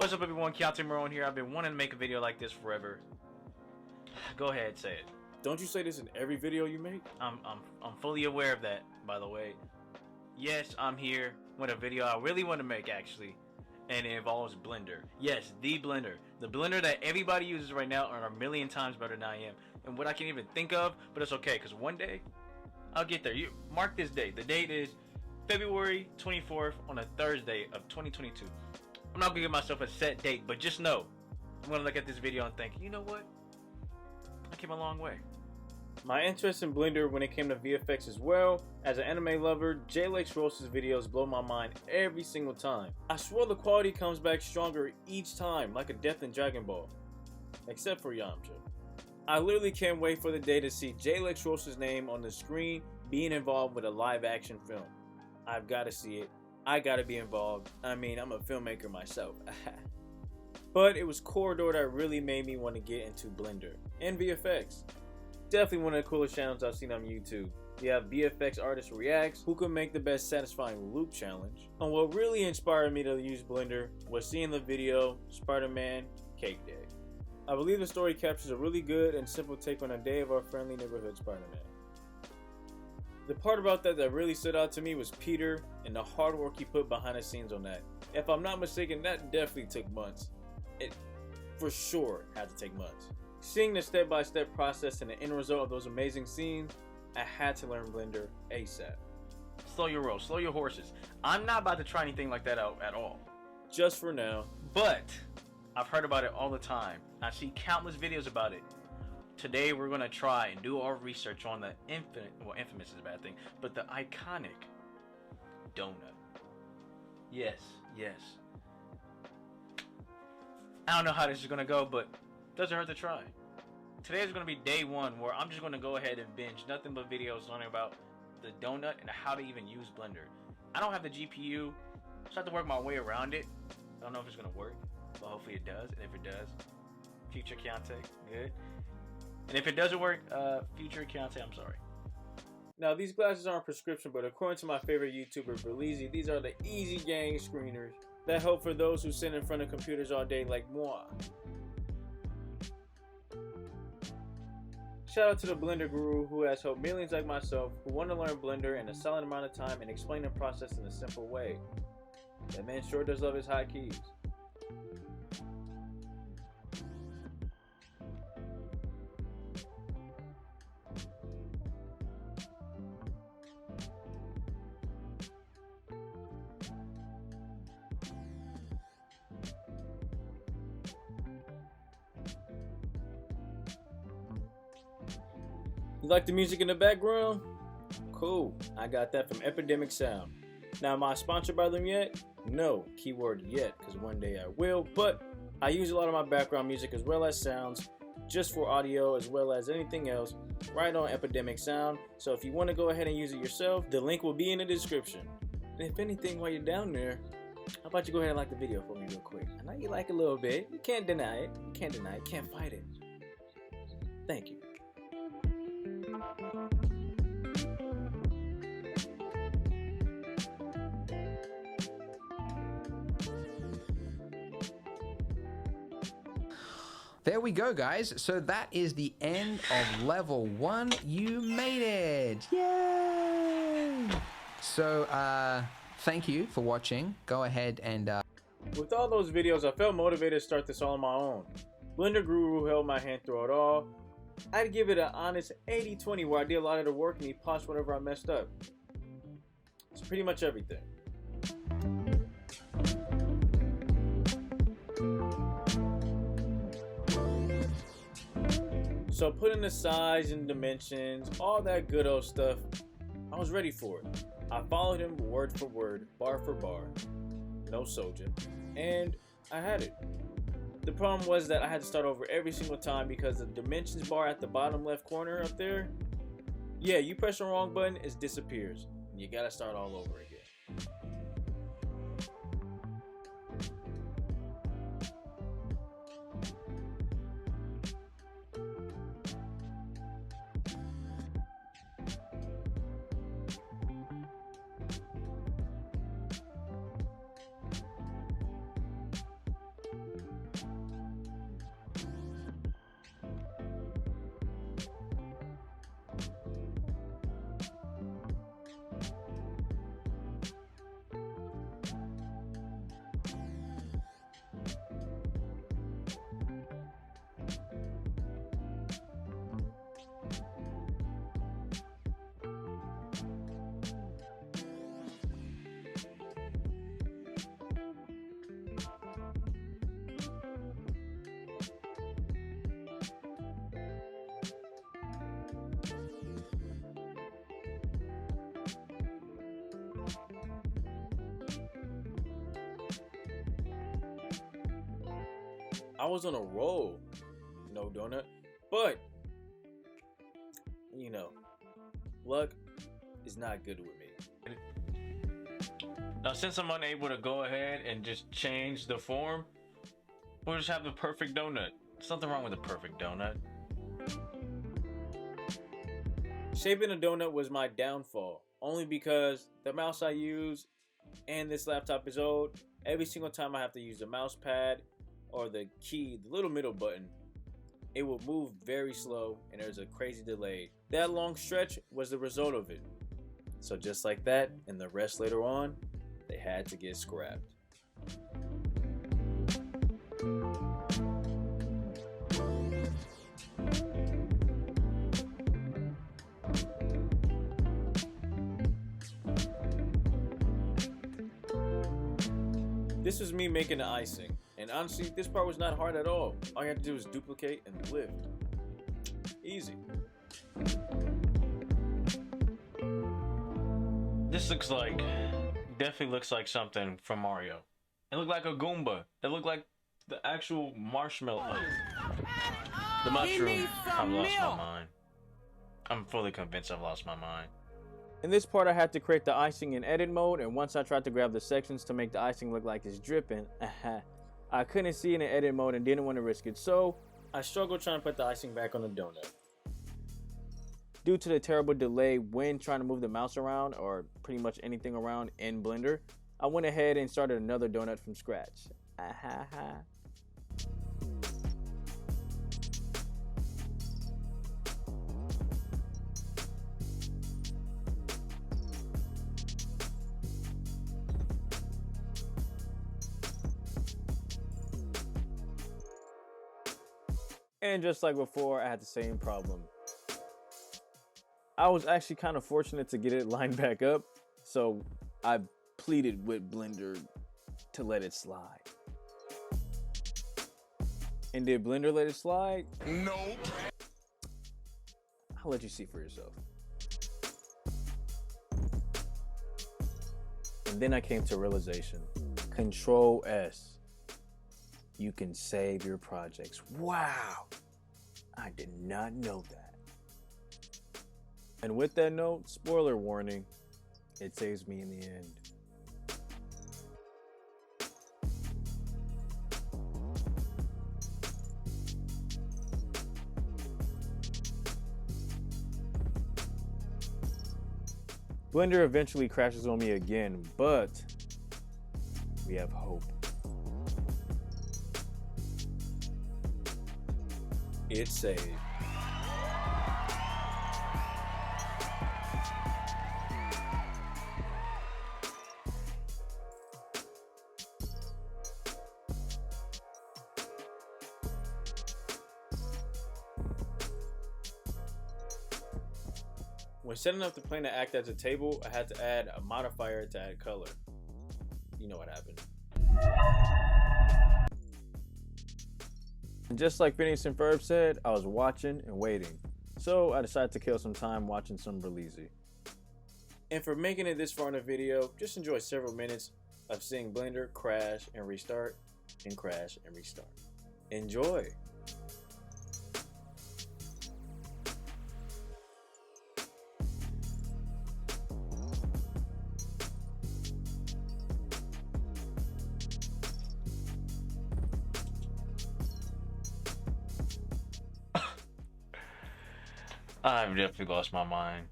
What's up everyone, KWEAnimations here. I've been wanting to make a video like this forever. Go ahead, say it. Don't you say this in every video you make? I'm fully aware of that, by the way. Yes, I'm here with a video I really want to make actually. And it involves Blender. Yes, the Blender. The Blender that everybody uses right now are a million times better than I am. And what I can even think of, but it's okay, because one day, I'll get there. You mark this date. The date is February 24th on a Thursday of 2022. I'm not going to give myself a set date, but just know, I'm going to look at this video and think, you know what? I came a long way. My interest in Blender when it came to VFX as well. As an anime lover, Rooster's videos blow my mind every single time. I swear the quality comes back stronger each time, like a death in Dragon Ball. Except for Yamcha. I literally can't wait for the day to see Rooster's name on the screen being involved with a live action film. I've got to see it. I got to be involved. I mean, I'm a filmmaker myself. But it was Corridor that really made me want to get into Blender and VFX. Definitely one of the coolest channels I've seen on YouTube. You have VFX artist reacts who can make the best satisfying loop challenge. And what really inspired me to use Blender was seeing the video Spider-Man Cake Day. I believe the story captures a really good and simple take on a day of our friendly neighborhood Spider-Man. The part about that really stood out to me was Peter and the hard work he put behind the scenes on that. If I'm not mistaken, that definitely took months. It for sure had to take months. Seeing the step-by-step process and the end result of those amazing scenes, I had to learn Blender ASAP. Slow your roll, slow your horses. I'm not about to try anything like that out at all. Just for now. But I've heard about it all the time. I see countless videos about it. Today we're going to try and do our research on the infamous is a bad thing, but the iconic donut. Yes. I don't know how this is going to go, but doesn't hurt to try. Today is going to be day one where I'm just going to go ahead and binge nothing but videos learning about the donut and how to even use Blender. I don't have the GPU, so I have to work my way around it. I don't know if it's going to work, but hopefully it does. And if it does, future Keontae, good. And if it doesn't work, future Keontae, I'm sorry. Now these glasses aren't prescription, but according to my favorite YouTuber, Berleezy, these are the easy gang screeners that help for those who sit in front of computers all day like moi. Shout out to the Blender Guru who has helped millions like myself who want to learn Blender in a solid amount of time and explain the process in a simple way. That man sure does love his hotkeys. You like the music in the background? Cool, I got that from Epidemic Sound. Now am I sponsored by them yet? No, keyword yet, because one day I will, but I use a lot of my background music as well as sounds, just for audio as well as anything else, right on Epidemic Sound. So if you want to go ahead and use it yourself, the link will be in the description. And if anything, while you're down there, how about you go ahead and like the video for me real quick? I know you like a little bit, you can't deny it, can't fight it. Thank you. There we go, guys. So that is the end of level 1. You made it. Yay! So, thank you for watching. Go ahead and... With all those videos, I felt motivated to start this all on my own. Blender Guru held my hand through it all. I'd give it an honest 80-20 where I did a lot of the work and he polished whatever I messed up. It's pretty much everything. So putting the size and dimensions, all that good old stuff, I was ready for it. I followed him word for word, bar for bar, no soldier, and I had it. The problem was that I had to start over every single time because the dimensions bar at the bottom left corner up there, yeah, you press the wrong button, it disappears. You gotta start all over again. I was on a roll. No donut. But, you know, luck is not good with me. Now, since I'm unable to go ahead and just change the form, we'll just have the perfect donut. There's nothing wrong with a perfect donut. Shaping a donut was my downfall, only because the mouse I use and this laptop is old. Every single time I have to use the mouse pad or the key, the little middle button, it will move very slow and there's a crazy delay. That long stretch was the result of it. So just like that, and the rest later on, they had to get scrapped. This was me making the icing, and honestly, this part was not hard at all. All you had to do was duplicate and lift. Easy. This definitely looks like something from Mario. It looked like a Goomba. It looked like the actual marshmallow. The mushroom. I've lost my mind. I'm fully convinced I've lost my mind. In this part, I had to create the icing in edit mode, and once I tried to grab the sections to make the icing look like it's dripping, I couldn't see it in edit mode and didn't want to risk it, so I struggled trying to put the icing back on the donut. Due to the terrible delay when trying to move the mouse around, or pretty much anything around in Blender, I went ahead and started another donut from scratch. And just like before, I had the same problem. I was actually kind of fortunate to get it lined back up, so I pleaded with Blender to let it slide. And did Blender let it slide? Nope. I'll let you see for yourself. And then I came to a realization. Control S. You can save your projects. Wow! I did not know that. And with that note, spoiler warning, it saves me in the end. Blender eventually crashes on me again, but we have hope. It's saved. When setting up the plane to act as a table, I had to add a modifier to add color. You know what happened. And just like Phineas and Ferb said, I was watching and waiting. So I decided to kill some time watching some Berleezy. And for making it this far in the video, just enjoy several minutes of seeing Blender crash and restart, and crash and restart. Enjoy! I've definitely lost my mind.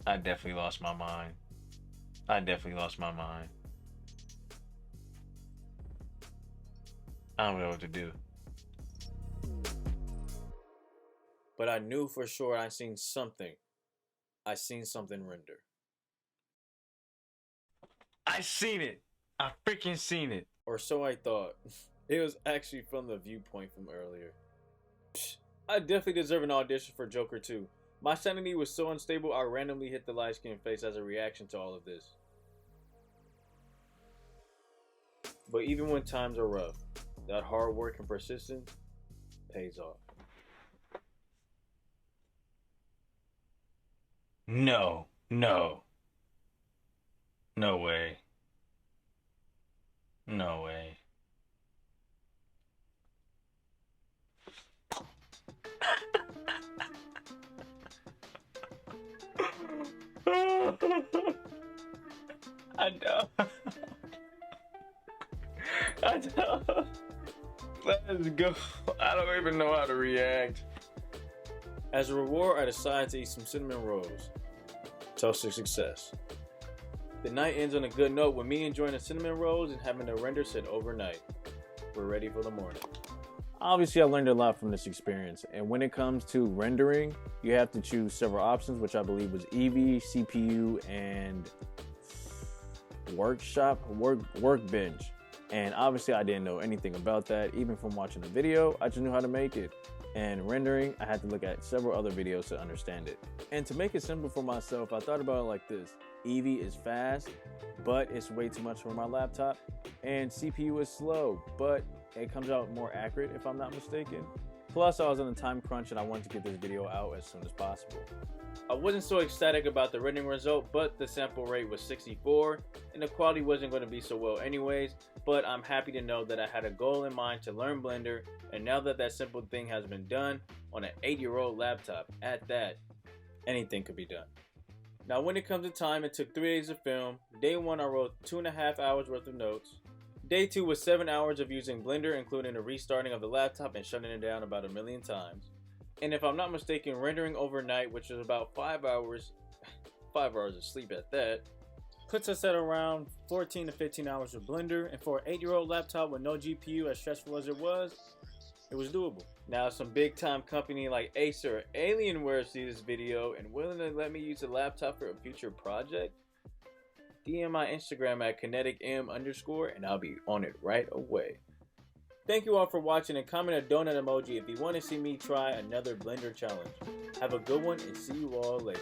I definitely lost my mind. I definitely lost my mind. I don't know what to do. But I knew for sure I seen something. I seen something render. I seen it. I freaking seen it. Or so I thought. It was actually from the viewpoint from earlier. Psh, I definitely deserve an audition for Joker 2. My sanity was so unstable, I randomly hit the light skin face as a reaction to all of this. But even when times are rough, that hard work and persistence pays off. No. No. No way. No way. I know. I know. Let's go. I don't even know how to react. As a reward, I decided to eat some cinnamon rolls. Toast to success. The night ends on a good note with me enjoying the cinnamon rolls and having the render set overnight. We're ready for the morning. Obviously, I learned a lot from this experience, and when it comes to rendering, you have to choose several options, which I believe was Eevee, CPU, and workbench. And obviously, I didn't know anything about that, even from watching the video. I just knew how to make it. And rendering, I had to look at several other videos to understand it. And to make it simple for myself, I thought about it like this. Eevee is fast, but it's way too much for my laptop. And CPU is slow, but it comes out more accurate if I'm not mistaken. Plus, I was on a time crunch and I wanted to get this video out as soon as possible. I wasn't so ecstatic about the rendering result, but the sample rate was 64 and the quality wasn't going to be so well anyways, but I'm happy to know that I had a goal in mind to learn Blender, and now that that simple thing has been done on an 8-year-old laptop, at that, anything could be done. Now when it comes to time, it took 3 days to film. Day 1 I wrote 2.5 hours worth of notes. Day 2 was 7 hours of using Blender, including the restarting of the laptop and shutting it down about 1,000,000 times. And if I'm not mistaken, rendering overnight, which is about 5 hours, 5 hours of sleep at that, puts us at around 14 to 15 hours of Blender. And for an 8-year-old laptop with no GPU, as stressful as it was doable. Now some big time company like Acer or Alienware see this video and willing to let me use the laptop for a future project, DM my Instagram at kineticm_ and I'll be on it right away. Thank you all for watching, and comment a donut emoji if you want to see me try another Blender challenge. Have a good one and see you all later.